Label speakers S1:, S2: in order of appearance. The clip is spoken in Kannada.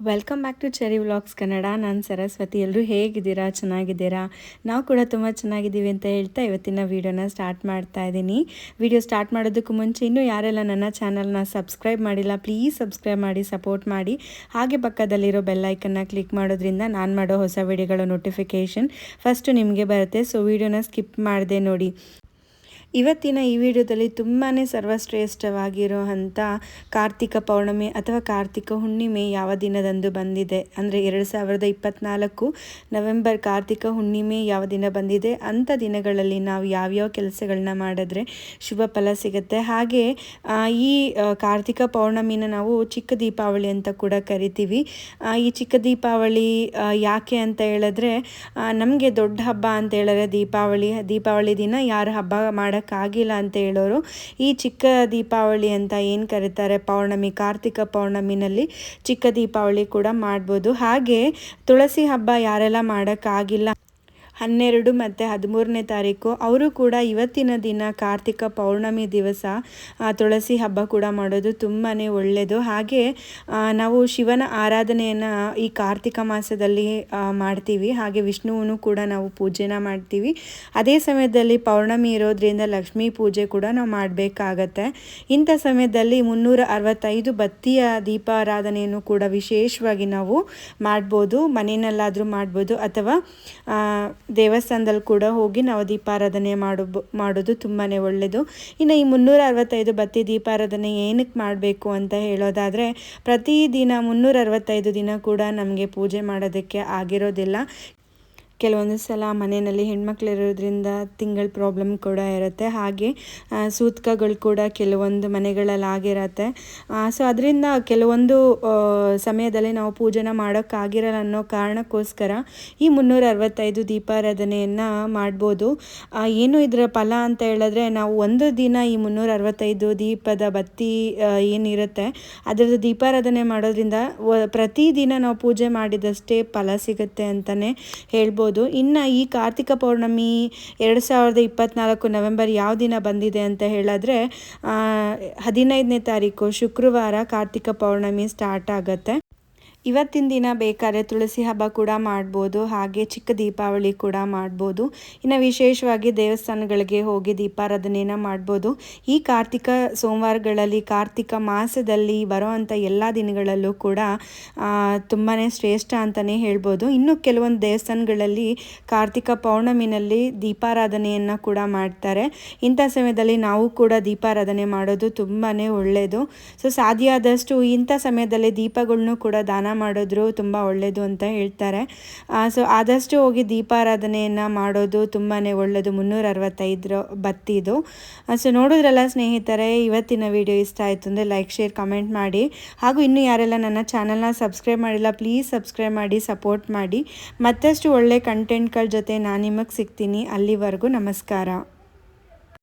S1: Welcome back to Cherry vlogs Kannada. ನಾನು ಸರಸ್ವತಿ. ಎಲ್ಲರೂ ಹೇಗಿದ್ದೀರಾ? ಚೆನ್ನಾಗಿದ್ದೀರಾ? ನಾವು ಕೂಡ ತುಂಬ ಚೆನ್ನಾಗಿದ್ದೀವಿ ಅಂತ ಹೇಳ್ತಾ ಇವತ್ತಿನ ವೀಡಿಯೋನ ಸ್ಟಾರ್ಟ್ ಮಾಡ್ತಾ ಇದ್ದೀನಿ. ವಿಡಿಯೋ ಸ್ಟಾರ್ಟ್ ಮಾಡೋದಕ್ಕೂ ಮುಂಚೆ ಇನ್ನೂ ಯಾರೆಲ್ಲ ನನ್ನ ಚಾನಲ್ನ ಸಬ್ಸ್ಕ್ರೈಬ್ ಮಾಡಿಲ್ಲ, ಪ್ಲೀಸ್ ಸಬ್ಸ್ಕ್ರೈಬ್ ಮಾಡಿ, ಸಪೋರ್ಟ್ ಮಾಡಿ. ಹಾಗೆ ಪಕ್ಕದಲ್ಲಿರೋ ಬೆಲ್ಲೈಕನ್ನ ಕ್ಲಿಕ್ ಮಾಡೋದ್ರಿಂದ ನಾನು ಮಾಡೋ ಹೊಸ ವಿಡಿಯೋಗಳ ನೋಟಿಫಿಕೇಷನ್ ಫಸ್ಟು ನಿಮಗೆ ಬರುತ್ತೆ. ಸೊ ವಿಡಿಯೋನ ಸ್ಕಿಪ್ ಮಾಡದೆ ನೋಡಿ. ಇವತ್ತಿನ ಈ ವಿಡಿಯೋದಲ್ಲಿ ತುಂಬಾ ಸರ್ವಶ್ರೇಷ್ಠವಾಗಿರುವಂಥ ಕಾರ್ತಿಕ ಪೌರ್ಣಮಿ ಅಥವಾ ಕಾರ್ತಿಕ ಹುಣ್ಣಿಮೆ ಯಾವ ದಿನದಂದು ಬಂದಿದೆ ಅಂದರೆ 2024 ನವೆಂಬರ್ ಕಾರ್ತಿಕ ಹುಣ್ಣಿಮೆ ಯಾವ ದಿನ ಬಂದಿದೆ ಅಂಥ ದಿನಗಳಲ್ಲಿ ನಾವು ಯಾವ್ಯಾವ ಕೆಲಸಗಳನ್ನ ಮಾಡಿದ್ರೆ ಶುಭ ಫಲ ಸಿಗುತ್ತೆ. ಹಾಗೆ ಈ ಕಾರ್ತಿಕ ಪೌರ್ಣಮಿನ ನಾವು ಚಿಕ್ಕ ದೀಪಾವಳಿ ಅಂತ ಕೂಡ ಕರಿತೀವಿ. ಈ ಚಿಕ್ಕ ದೀಪಾವಳಿ ಯಾಕೆ ಅಂತ ಹೇಳಿದ್ರೆ ನಮಗೆ ದೊಡ್ಡ ಹಬ್ಬ ಅಂತ ಹೇಳಿದ್ರೆ ದೀಪಾವಳಿ ದಿನ ಯಾರು ಹಬ್ಬ ಮಾಡೋಕ್ಕಾಗಿಲ್ಲ ಅಂತ ಹೇಳೋರು ಈ ಚಿಕ್ಕ ದೀಪಾವಳಿ ಅಂತ ಏನು ಕರೀತಾರೆ ಪೌರ್ಣಮಿ, ಕಾರ್ತಿಕ ಪೌರ್ಣಮಿನಲ್ಲಿ ಚಿಕ್ಕ ದೀಪಾವಳಿ ಕೂಡ ಮಾಡ್ಬೋದು. ಹಾಗೆ ತುಳಸಿ ಹಬ್ಬ ಯಾರೆಲ್ಲ ಮಾಡೋಕ್ಕಾಗಿಲ್ಲ 12 ಮತ್ತು 13ನೇ ತಾರೀಕು ಅವರು ಕೂಡ ಇವತ್ತಿನ ದಿನ ಕಾರ್ತಿಕ ಪೌರ್ಣಮಿ ದಿವಸ ತುಳಸಿ ಹಬ್ಬ ಕೂಡ ಮಾಡೋದು ತುಂಬಾ ಒಳ್ಳೆಯದು. ಹಾಗೆ ನಾವು ಶಿವನ ಆರಾಧನೆಯನ್ನು ಈ ಕಾರ್ತಿಕ ಮಾಸದಲ್ಲಿ ಮಾಡ್ತೀವಿ. ಹಾಗೆ ವಿಷ್ಣುವನ್ನು ಕೂಡ ನಾವು ಪೂಜೆನ ಮಾಡ್ತೀವಿ. ಅದೇ ಸಮಯದಲ್ಲಿ ಪೌರ್ಣಮಿ ಇರೋದ್ರಿಂದ ಲಕ್ಷ್ಮೀ ಪೂಜೆ ಕೂಡ ನಾವು ಮಾಡಬೇಕಾಗತ್ತೆ. ಇಂಥ ಸಮಯದಲ್ಲಿ 365 ಬತ್ತಿಯ ದೀಪಾರಾಧನೆಯನ್ನು ಕೂಡ ವಿಶೇಷವಾಗಿ ನಾವು ಮಾಡ್ಬೋದು. ಮನೆಯಲ್ಲಾದರೂ ಮಾಡ್ಬೋದು ಅಥವಾ ದೇವಸ್ಥಾನದಲ್ಲಿ ಕೂಡ ಹೋಗಿ ನಾವು ದೀಪಾರಾಧನೆ ಮಾಡೋದು ತುಂಬಾ ಒಳ್ಳೆಯದು. ಇನ್ನು ಈ 365 ಬತ್ತಿ ದೀಪಾರಾಧನೆ ಏನಕ್ಕೆ ಮಾಡಬೇಕು ಅಂತ ಹೇಳೋದಾದರೆ ಪ್ರತಿದಿನ 365 ದಿನ ಕೂಡ ನಮಗೆ ಪೂಜೆ ಮಾಡೋದಕ್ಕೆ ಆಗಿರೋದಿಲ್ಲ. ಕೆಲವೊಂದು ಸಲ ಮನೆಯಲ್ಲಿ ಹೆಣ್ಮಕ್ಳಿರೋದ್ರಿಂದ ತಿಂಗಳ ಪ್ರಾಬ್ಲಮ್ ಕೂಡ ಇರುತ್ತೆ. ಹಾಗೆ ಸೂತಕಗಳು ಕೂಡ ಕೆಲವೊಂದು ಮನೆಗಳಲ್ಲಿ ಆಗಿರುತ್ತೆ. ಸೊ ಅದರಿಂದ ಕೆಲವೊಂದು ಸಮಯದಲ್ಲಿ ನಾವು ಪೂಜೆನ ಮಾಡೋಕ್ಕಾಗಿರಲ್ಲ ಅನ್ನೋ ಕಾರಣಕ್ಕೋಸ್ಕರ ಈ 365 ದೀಪಾರಾಧನೆಯನ್ನು ಮಾಡ್ಬೋದು. ಏನು ಇದರ ಫಲ ಅಂತ ಹೇಳಿದ್ರೆ ನಾವು ಒಂದು ದಿನ ಈ 365 ದೀಪದ ಬತ್ತಿ ಏನಿರುತ್ತೆ ಅದರದ್ದು ದೀಪಾರಾಧನೆ ಮಾಡೋದ್ರಿಂದ ಪ್ರತಿದಿನ ನಾವು ಪೂಜೆ ಮಾಡಿದಷ್ಟೇ ಫಲ ಸಿಗುತ್ತೆ ಅಂತಲೇ ಹೇಳ್ಬೋದು. ಇನ್ನು ಈ ಕಾರ್ತಿಕ ಪೌರ್ಣಮಿ 2024 ನವೆಂಬರ್ ಯಾವ ದಿನ ಬಂದಿದೆ ಅಂತ ಹೇಳಿದ್ರೆ 15ನೇ ತಾರೀಕು ಶುಕ್ರವಾರ ಕಾರ್ತಿಕ ಪೌರ್ಣಮಿ ಸ್ಟಾರ್ಟ್ ಆಗುತ್ತೆ. ಇವತ್ತಿನ ದಿನ ಬೇಕಾದ್ರೆ ತುಳಸಿ ಹಬ್ಬ ಕೂಡ ಮಾಡ್ಬೋದು. ಹಾಗೆ ಚಿಕ್ಕ ದೀಪಾವಳಿ ಕೂಡ ಮಾಡ್ಬೋದು. ಇನ್ನು ವಿಶೇಷವಾಗಿ ದೇವಸ್ಥಾನಗಳಿಗೆ ಹೋಗಿ ದೀಪಾರಾಧನೆಯನ್ನು ಮಾಡ್ಬೋದು. ಈ ಕಾರ್ತಿಕ ಸೋಮವಾರಗಳಲ್ಲಿ ಕಾರ್ತಿಕ ಮಾಸದಲ್ಲಿ ಬರೋವಂಥ ಎಲ್ಲ ದಿನಗಳಲ್ಲೂ ಕೂಡ ತುಂಬಾ ಶ್ರೇಷ್ಠ ಅಂತಲೇ ಹೇಳ್ಬೋದು. ಇನ್ನು ಕೆಲವೊಂದು ದೇವಸ್ಥಾನಗಳಲ್ಲಿ ಕಾರ್ತಿಕ ಪೌರ್ಣಮಿನಲ್ಲಿ ದೀಪಾರಾಧನೆಯನ್ನು ಕೂಡ ಮಾಡ್ತಾರೆ. ಇಂಥ ಸಮಯದಲ್ಲಿ ನಾವು ಕೂಡ ದೀಪಾರಾಧನೆ ಮಾಡೋದು ತುಂಬಾ ಒಳ್ಳೆಯದು. ಸೊ ಸಾಧ್ಯ ಆದಷ್ಟು ಇಂಥ ಸಮಯದಲ್ಲಿ ದೀಪಗಳನ್ನು ಕೂಡ ದಾನ ಮಾಡಿದ್ರು ತುಂಬ ಒಳ್ಳೆಯದು ಅಂತ ಹೇಳ್ತಾರೆ. ಸೊ ಆದಷ್ಟು ಹೋಗಿ ದೀಪಾರಾಧನೆಯನ್ನು ಮಾಡೋದು ತುಂಬಾ ಒಳ್ಳೆಯದು. 365 ಬತ್ತಿದು. ಸೊ ನೋಡಿದ್ರಲ್ಲ ಸ್ನೇಹಿತರೆ, ಇವತ್ತಿನ ವಿಡಿಯೋ ಇಷ್ಟ ಆಯಿತು ಅಂದರೆ ಲೈಕ್, ಶೇರ್, ಕಮೆಂಟ್ ಮಾಡಿ. ಹಾಗೂ ಇನ್ನೂ ಯಾರೆಲ್ಲ ನನ್ನ ಚಾನಲ್ನ ಸಬ್ಸ್ಕ್ರೈಬ್ ಮಾಡಿಲ್ಲ ಪ್ಲೀಸ್ ಸಬ್ಸ್ಕ್ರೈಬ್ ಮಾಡಿ, ಸಪೋರ್ಟ್ ಮಾಡಿ. ಮತ್ತಷ್ಟು ಒಳ್ಳೆ ಕಂಟೆಂಟ್ಗಳ ಜೊತೆ ನಾನು ನಿಮಗೆ ಸಿಗ್ತೀನಿ. ಅಲ್ಲಿವರೆಗೂ ನಮಸ್ಕಾರ.